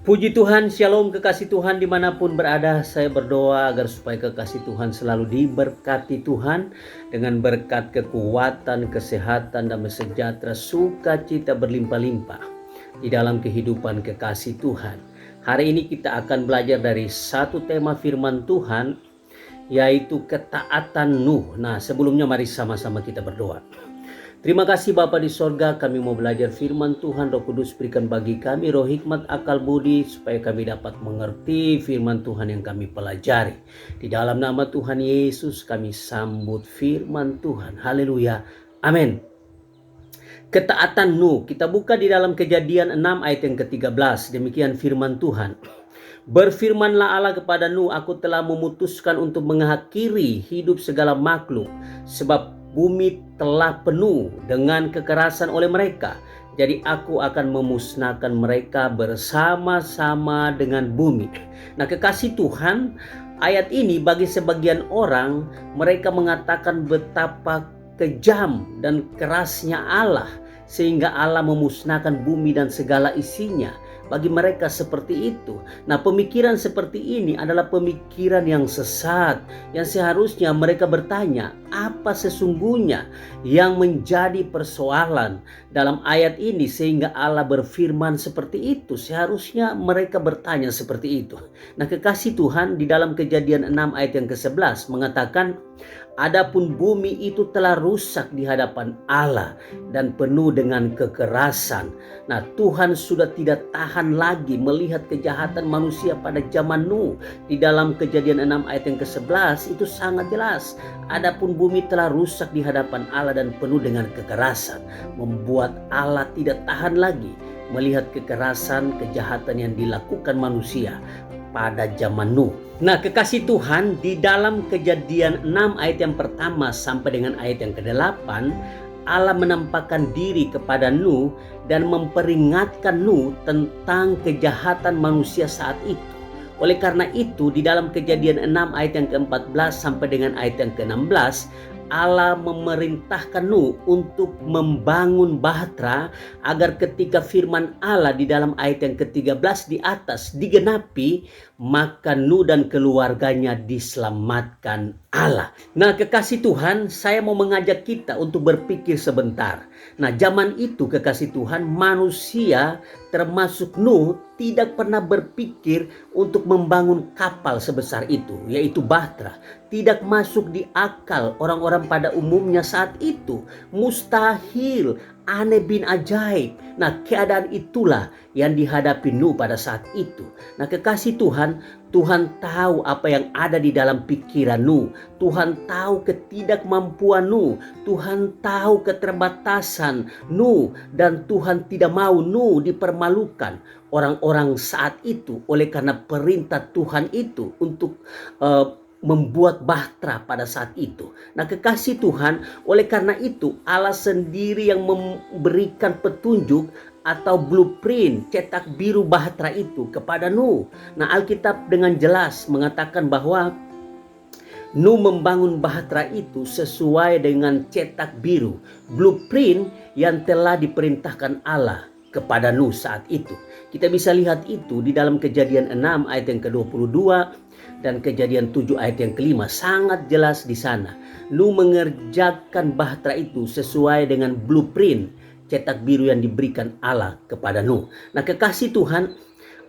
Puji Tuhan, Shalom kekasih Tuhan dimanapun berada. Saya berdoa agar supaya kekasih Tuhan selalu diberkati Tuhan dengan berkat kekuatan, kesehatan, damai sejahtera, sukacita berlimpah-limpah di dalam kehidupan kekasih Tuhan. Hari ini kita akan belajar dari satu tema firman Tuhan, yaitu ketaatan Nuh. Nah, sebelumnya mari sama-sama kita berdoa. Terima kasih Bapa di sorga, kami mau belajar firman Tuhan. Roh Kudus berikan bagi kami roh hikmat, akal budi, supaya kami dapat mengerti firman Tuhan yang kami pelajari. Di dalam nama Tuhan Yesus kami sambut firman Tuhan. Haleluya. Amin. Ketaatan Nuh, kita buka di dalam Kejadian 6 ayat yang ke-13. Demikian firman Tuhan. Berfirmanlah Allah kepada Nuh, aku telah memutuskan untuk mengakhiri hidup segala makhluk, sebab bumi telah penuh dengan kekerasan oleh mereka. Jadi aku akan memusnahkan mereka bersama-sama dengan bumi. Nah, kekasih Tuhan, ayat ini bagi sebagian orang, mereka mengatakan betapa kejam dan kerasnya Allah, sehingga Allah memusnahkan bumi dan segala isinya. Bagi mereka seperti itu. Nah, pemikiran seperti ini adalah pemikiran yang sesat, yang seharusnya mereka bertanya, apa sesungguhnya yang menjadi persoalan dalam ayat ini sehingga Allah berfirman seperti itu. Seharusnya mereka bertanya seperti itu. Nah, kekasih Tuhan, di dalam Kejadian 6 ayat yang ke-11 mengatakan, adapun bumi itu telah rusak di hadapan Allah dan penuh dengan kekerasan. Nah, Tuhan sudah tidak tahan lagi melihat kejahatan manusia pada zaman Nuh. Di dalam Kejadian 6 ayat yang ke-11 itu sangat jelas. Adapun bumi telah rusak di hadapan Allah dan penuh dengan kekerasan. Membuat Allah tidak tahan lagi melihat kekerasan, kejahatan yang dilakukan manusia pada zaman Nuh. Nah, kekasih Tuhan, di dalam Kejadian 6 ayat yang pertama sampai dengan ayat yang ke-8, Allah menampakkan diri kepada Nuh dan memperingatkan Nuh tentang kejahatan manusia saat itu. Oleh karena itu, di dalam Kejadian 6 ayat yang ke-14 sampai dengan ayat yang ke-16, Allah memerintahkan Nuh untuk membangun bahtera agar ketika firman Allah di dalam ayat yang ke-13 di atas digenapi, maka Nuh dan keluarganya diselamatkan Allah. Nah, kekasih Tuhan, saya mau mengajak kita untuk berpikir sebentar. Nah, zaman itu kekasih Tuhan, manusia termasuk Nuh tidak pernah berpikir untuk membangun kapal sebesar itu, yaitu bahtera. Tidak masuk di akal orang-orang pada umumnya saat itu. Mustahil, aneh bin ajaib. Nah, keadaan itulah yang dihadapi Nuh pada saat itu. Nah, kekasih Tuhan, Tuhan tahu apa yang ada di dalam pikiran Nuh. Tuhan tahu ketidakmampuan Nuh. Tuhan tahu keterbatasan Nuh. Dan Tuhan tidak mau Nuh dipermalukan orang-orang saat itu. Oleh karena perintah Tuhan itu untuk membuat bahtera pada saat itu. Nah, kekasih Tuhan, oleh karena itu Allah sendiri yang memberikan petunjuk atau blueprint cetak biru bahtera itu kepada Nuh. Nah, Alkitab dengan jelas mengatakan bahwa Nuh membangun bahtera itu sesuai dengan cetak biru, blueprint yang telah diperintahkan Allah kepada Nuh saat itu. Kita bisa lihat itu di dalam Kejadian 6 ayat yang ke-22 dan Kejadian 7 ayat yang ke-5. Sangat jelas di sana. Nuh mengerjakan bahtera itu sesuai dengan blueprint cetak biru yang diberikan Allah kepada Nuh. Nah, kekasih Tuhan,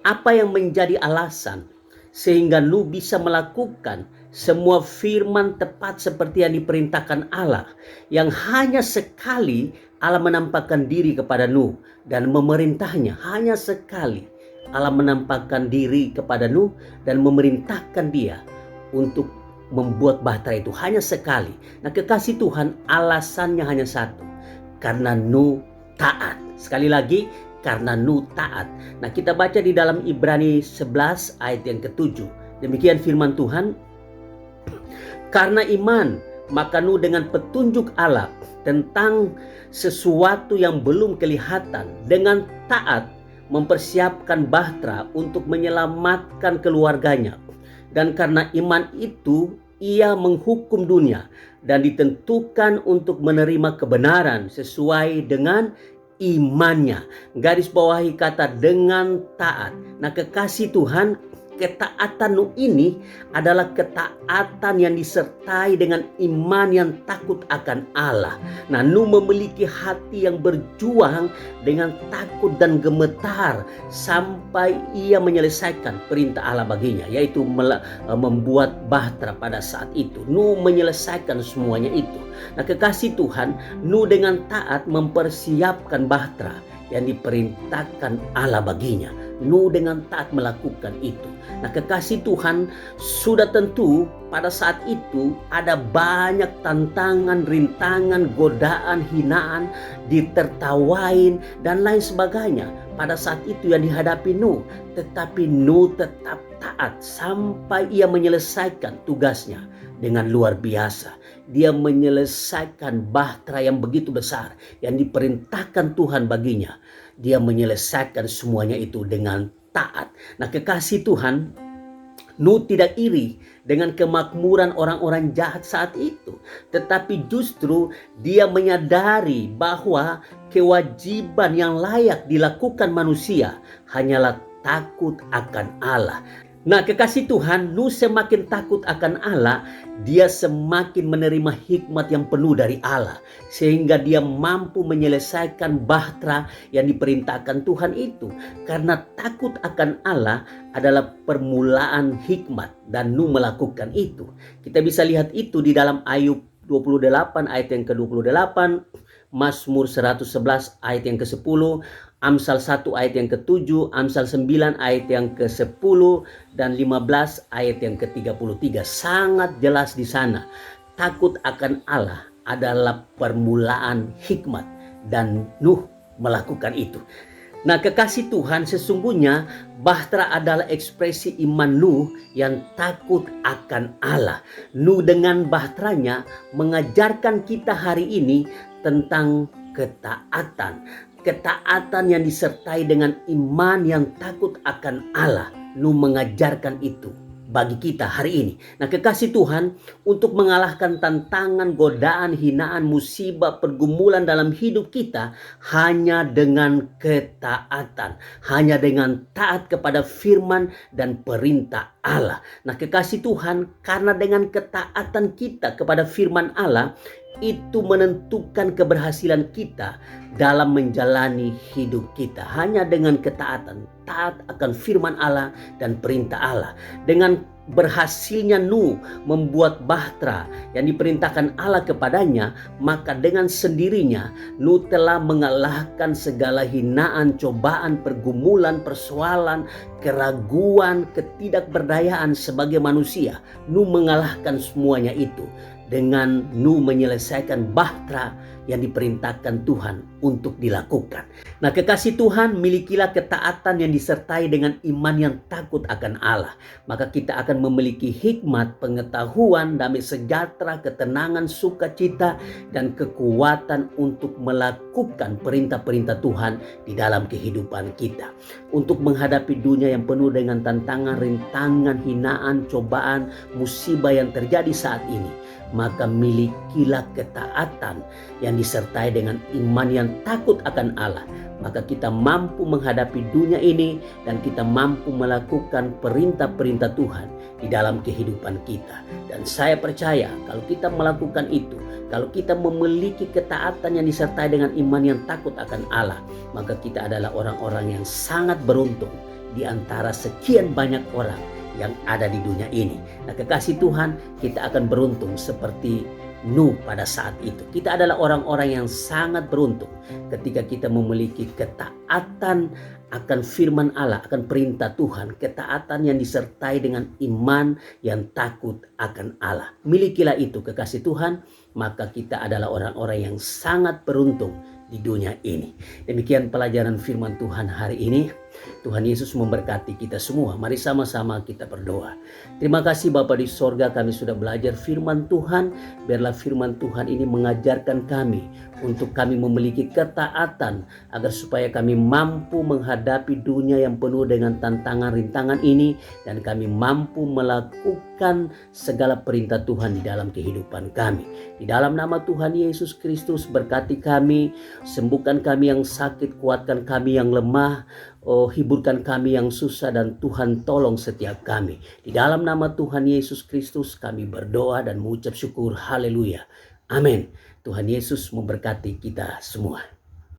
apa yang menjadi alasan sehingga Nuh bisa melakukan semua firman tepat seperti yang diperintahkan Allah, yang hanya sekali Allah menampakkan diri kepada Nuh dan memerintahnya. Hanya sekali Allah menampakkan diri kepada Nuh dan memerintahkan dia untuk membuat bahtera itu hanya sekali. Nah, kekasih Tuhan, alasannya hanya satu. Karena Nuh taat. Sekali lagi, karena Nuh taat. Nah, kita baca di dalam Ibrani 11 ayat yang ke-7. Demikian firman Tuhan. Karena iman, maka Nuh dengan petunjuk Allah tentang sesuatu yang belum kelihatan, dengan taat mempersiapkan bahtera untuk menyelamatkan keluarganya. Dan karena iman itu ia menghukum dunia dan ditentukan untuk menerima kebenaran sesuai dengan imannya. Garis bawahi kata dengan taat. Nah, kekasih Tuhan, ketaatan Nuh ini adalah ketaatan yang disertai dengan iman yang takut akan Allah. Nah, Nuh memiliki hati yang berjuang dengan takut dan gemetar sampai ia menyelesaikan perintah Allah baginya, yaitu membuat bahtera pada saat itu. Nuh menyelesaikan semuanya itu. Nah, kekasih Tuhan, Nuh dengan taat mempersiapkan bahtera yang diperintahkan Allah baginya. Nuh dengan taat melakukan itu. Nah, kekasih Tuhan, sudah tentu pada saat itu ada banyak tantangan, rintangan, godaan, hinaan, ditertawain dan lain sebagainya pada saat itu yang dihadapi Nuh. Tetapi Nuh tetap taat sampai ia menyelesaikan tugasnya dengan luar biasa. Dia menyelesaikan bahtera yang begitu besar yang diperintahkan Tuhan baginya. Dia menyelesaikan semuanya itu dengan taat. Nah, kekasih Tuhan, Nuh tidak iri dengan kemakmuran orang-orang jahat saat itu. Tetapi justru dia menyadari bahwa kewajiban yang layak dilakukan manusia hanyalah takut akan Allah. Nah, kekasih Tuhan, Nuh semakin takut akan Allah, dia semakin menerima hikmat yang penuh dari Allah. Sehingga dia mampu menyelesaikan bahtera yang diperintahkan Tuhan itu. Karena takut akan Allah adalah permulaan hikmat dan Nuh melakukan itu. Kita bisa lihat itu di dalam Ayub 28 ayat yang ke-28, Mazmur 111 ayat yang ke-10, Amsal 1 ayat yang ke-7, Amsal 9 ayat yang ke-10, dan 15 ayat yang ke-33. Sangat jelas di sana. Takut akan Allah adalah permulaan hikmat dan Nuh melakukan itu. Nah, kekasih Tuhan, sesungguhnya bahtera adalah ekspresi iman Nuh yang takut akan Allah. Nuh dengan bahteranya mengajarkan kita hari ini tentang ketaatan. Ketaatan yang disertai dengan iman yang takut akan Allah. Nuh mengajarkan itu bagi kita hari ini. Nah, kekasih Tuhan, untuk mengalahkan tantangan, godaan, hinaan, musibah, pergumulan dalam hidup kita hanya dengan ketaatan, hanya dengan taat kepada firman dan perintah Allah. Nah, kekasih Tuhan, karena dengan ketaatan kita kepada firman Allah, itu menentukan keberhasilan kita dalam menjalani hidup kita. Hanya dengan ketaatan, taat akan firman Allah dan perintah Allah. Dengan berhasilnya Nuh membuat bahtera yang diperintahkan Allah kepadanya, maka dengan sendirinya Nuh telah mengalahkan segala hinaan, cobaan, pergumulan, persoalan, keraguan, ketidakberdayaan sebagai manusia. Nuh mengalahkan semuanya itu dengan Nuh menyelesaikan bahtera yang diperintahkan Tuhan untuk dilakukan. Nah, kekasih Tuhan, milikilah ketaatan yang disertai dengan iman yang takut akan Allah. Maka kita akan memiliki hikmat, pengetahuan, damai sejahtera, ketenangan, sukacita, dan kekuatan untuk melakukan perintah-perintah Tuhan di dalam kehidupan kita. Untuk menghadapi dunia yang penuh dengan tantangan, rintangan, hinaan, cobaan, musibah yang terjadi saat ini, maka milikilah ketaatan yang disertai dengan iman yang takut akan Allah. Maka kita mampu menghadapi dunia ini dan kita mampu melakukan perintah-perintah Tuhan di dalam kehidupan kita. Dan saya percaya kalau kita melakukan itu, kalau kita memiliki ketaatan yang disertai dengan iman yang takut akan Allah, maka kita adalah orang-orang yang sangat beruntung di antara sekian banyak orang yang ada di dunia ini. Nah, kekasih Tuhan, kita akan beruntung seperti Nuh pada saat itu. Kita adalah orang-orang yang sangat beruntung ketika kita memiliki ketaatan akan firman Allah, akan perintah Tuhan, ketaatan yang disertai dengan iman yang takut akan Allah. Milikilah itu, kekasih Tuhan, maka kita adalah orang-orang yang sangat beruntung di dunia ini. Demikian pelajaran firman Tuhan hari ini. Tuhan Yesus memberkati kita semua. Mari sama-sama kita berdoa. Terima kasih Bapa di sorga, kami sudah belajar firman Tuhan. Biarlah firman Tuhan ini mengajarkan kami untuk kami memiliki ketaatan agar supaya kami mampu menghadapi dunia yang penuh dengan tantangan-rintangan ini, dan kami mampu melakukan segala perintah Tuhan di dalam kehidupan kami. Di dalam nama Tuhan Yesus Kristus, berkati kami, sembuhkan kami yang sakit, kuatkan kami yang lemah, hiburkan kami yang susah, dan Tuhan tolong setiap kami. Di dalam nama Tuhan Yesus Kristus kami berdoa dan mengucap syukur. Haleluya. Amin. Tuhan Yesus memberkati kita semua.